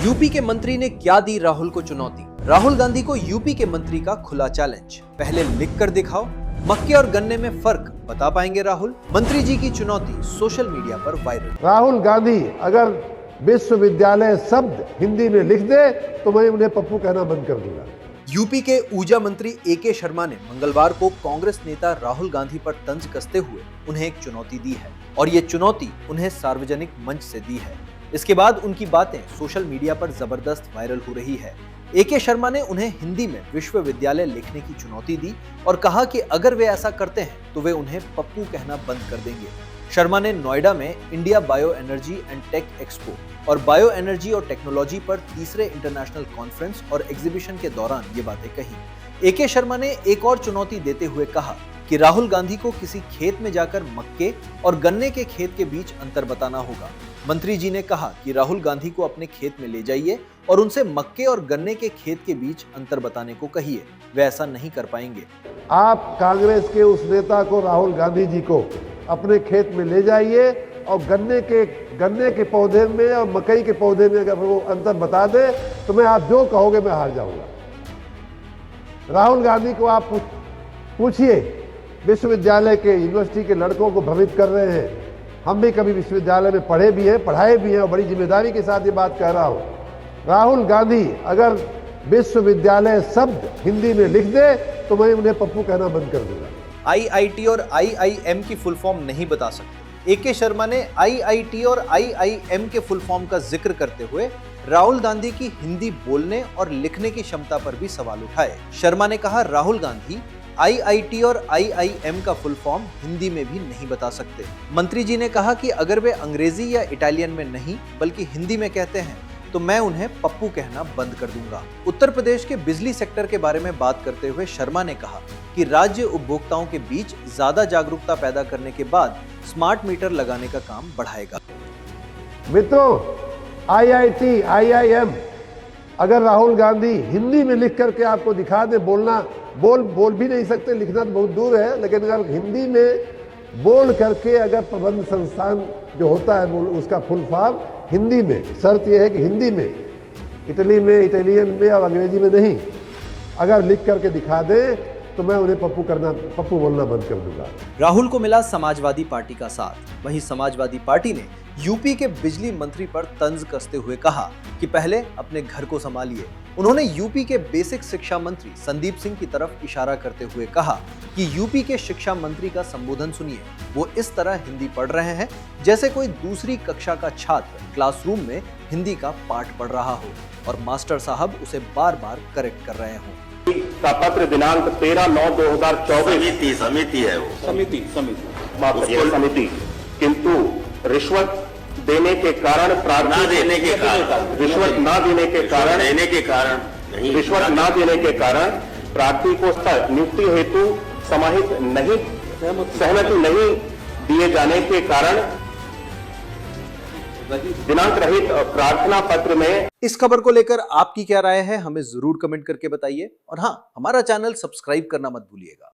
UP के मंत्री ने क्या दी राहुल को चुनौती। राहुल गांधी को यूपी के मंत्री का खुला चैलेंज, पहले लिख कर दिखाओ, मक्के और गन्ने में फर्क बता पाएंगे राहुल। मंत्री जी की चुनौती सोशल मीडिया पर वायरल। राहुल गांधी अगर विश्वविद्यालय शब्द हिंदी में लिख दे तो मैं उन्हें पप्पू कहना बंद कर दूंगा। यूपी के ऊर्जा मंत्री एके शर्मा ने मंगलवार को कांग्रेस नेता राहुल गांधी पर तंज कसते हुए उन्हें एक चुनौती दी है और ये चुनौती उन्हें सार्वजनिक मंच से दी है। इसके बाद उनकी बातें सोशल मीडिया पर जबरदस्त वायरल हो रही है। एके शर्मा ने उन्हें हिंदी में विश्वविद्यालय लिखने की चुनौती दी और कहा कि अगर वे ऐसा करते हैं तो वे उन्हें पप्पू कहना बंद कर देंगे। शर्मा ने नोएडा में India bio energy and tech expo और बायो एनर्जी और टेक्नोलॉजी पर तीसरे इंटरनेशनल कॉन्फ्रेंस और एग्जीबिशन के दौरान ये बातें कही। एके शर्मा ने एक और चुनौती देते हुए कहा कि राहुल गांधी को किसी खेत में जाकर मक्के और गन्ने के खेत के बीच अंतर बताना होगा। मंत्री जी ने कहा कि राहुल गांधी को अपने खेत में ले जाइए और उनसे मक्के और गन्ने के खेत के बीच अंतर बताने को कहिए, वे ऐसा नहीं कर पाएंगे। आप कांग्रेस के उस नेता को, राहुल गांधी जी को, अपने खेत में ले जाइए और गन्ने के पौधे में और मकई के पौधे में अगर वो अंतर बता दे तो मैं आप जो कहोगे मैं हार जाऊंगा। राहुल गांधी को आप पूछिए, विश्वविद्यालय के, यूनिवर्सिटी के लड़कों को भ्रमित कर रहे हैं। हम भी कभी विश्वविद्यालय में पढ़े भी हैं, पढ़ाए भी हैं और बड़ी जिम्मेदारी के साथ ये बात कह रहा हूं। राहुल गांधी अगर विश्वविद्यालय शब्द हिंदी में लिख दे तो मैं उन्हें पप्पू कहना बंद कर दूंगा। आईआईटी और आईआईएम की फुल फॉर्म नहीं बता सकते। एके शर्मा ने आईआईटी और आईआईएम के फुल फॉर्म का जिक्र करते हुए राहुल गांधी की हिंदी बोलने और लिखने की क्षमता पर भी सवाल उठाए। शर्मा ने कहा, राहुल गांधी आईआईटी और आईआईएम का फुल फॉर्म हिंदी में भी नहीं बता सकते। मंत्री जी ने कहा कि अगर वे अंग्रेजी या इटालियन में नहीं बल्कि हिंदी में कहते हैं तो मैं उन्हें पप्पू कहना बंद कर दूंगा। उत्तर प्रदेश के बिजली सेक्टर के बारे में बात करते हुए शर्मा ने कहा कि राज्य उपभोक्ताओं के बीच ज्यादा जागरूकता पैदा करने के बाद स्मार्ट मीटर लगाने का काम बढ़ाएगा। मित्रों, आईआईटी, आईआईएम अगर राहुल गांधी हिंदी में लिख करके आपको दिखा दे, बोल भी नहीं सकते, लिखना तो बहुत दूर है, लेकिन अगर हिंदी में बोल करके अगर प्रबंध संस्थान जो होता है उसका फुल फॉर्म हिंदी में, शर्त यह है कि हिंदी में, इटली में, इटालियन में और अंग्रेजी में नहीं, अगर लिख करके दिखा दे तो मैं उन्हें पप्पू बोलना बंद कर दूंगा। राहुल को मिला समाजवादी पार्टी का साथ। वहीं समाजवादी पार्टी ने यूपी के बिजली मंत्री पर तंज कसते हुए कहा कि पहले अपने घर को संभालिए। उन्होंने यूपी के बेसिक शिक्षा मंत्री संदीप सिंह की तरफ इशारा करते हुए कहा कि यूपी के शिक्षा मंत्री का संबोधन सुनिए, वो इस तरह हिंदी पढ़ रहे हैं जैसे कोई दूसरी कक्षा का छात्र क्लासरूम में हिंदी का पाठ पढ़ रहा हो और मास्टर साहब उसे बार बार करेक्ट कर रहे हों। का पत्र दिनांक 13/9/2024 समिति है वो, समिति, किंतु रिश्वत देने के कारण, रिश्वत ना देने के कारण प्रार्थी को नियुक्ति हेतु सहमति नहीं दिए जाने के कारण दिनांक रहित प्रार्थना पत्र में। इस खबर को लेकर आपकी क्या राय है, हमें जरूर कमेंट करके बताइए और हाँ, हमारा चैनल सब्सक्राइब करना मत भूलिएगा।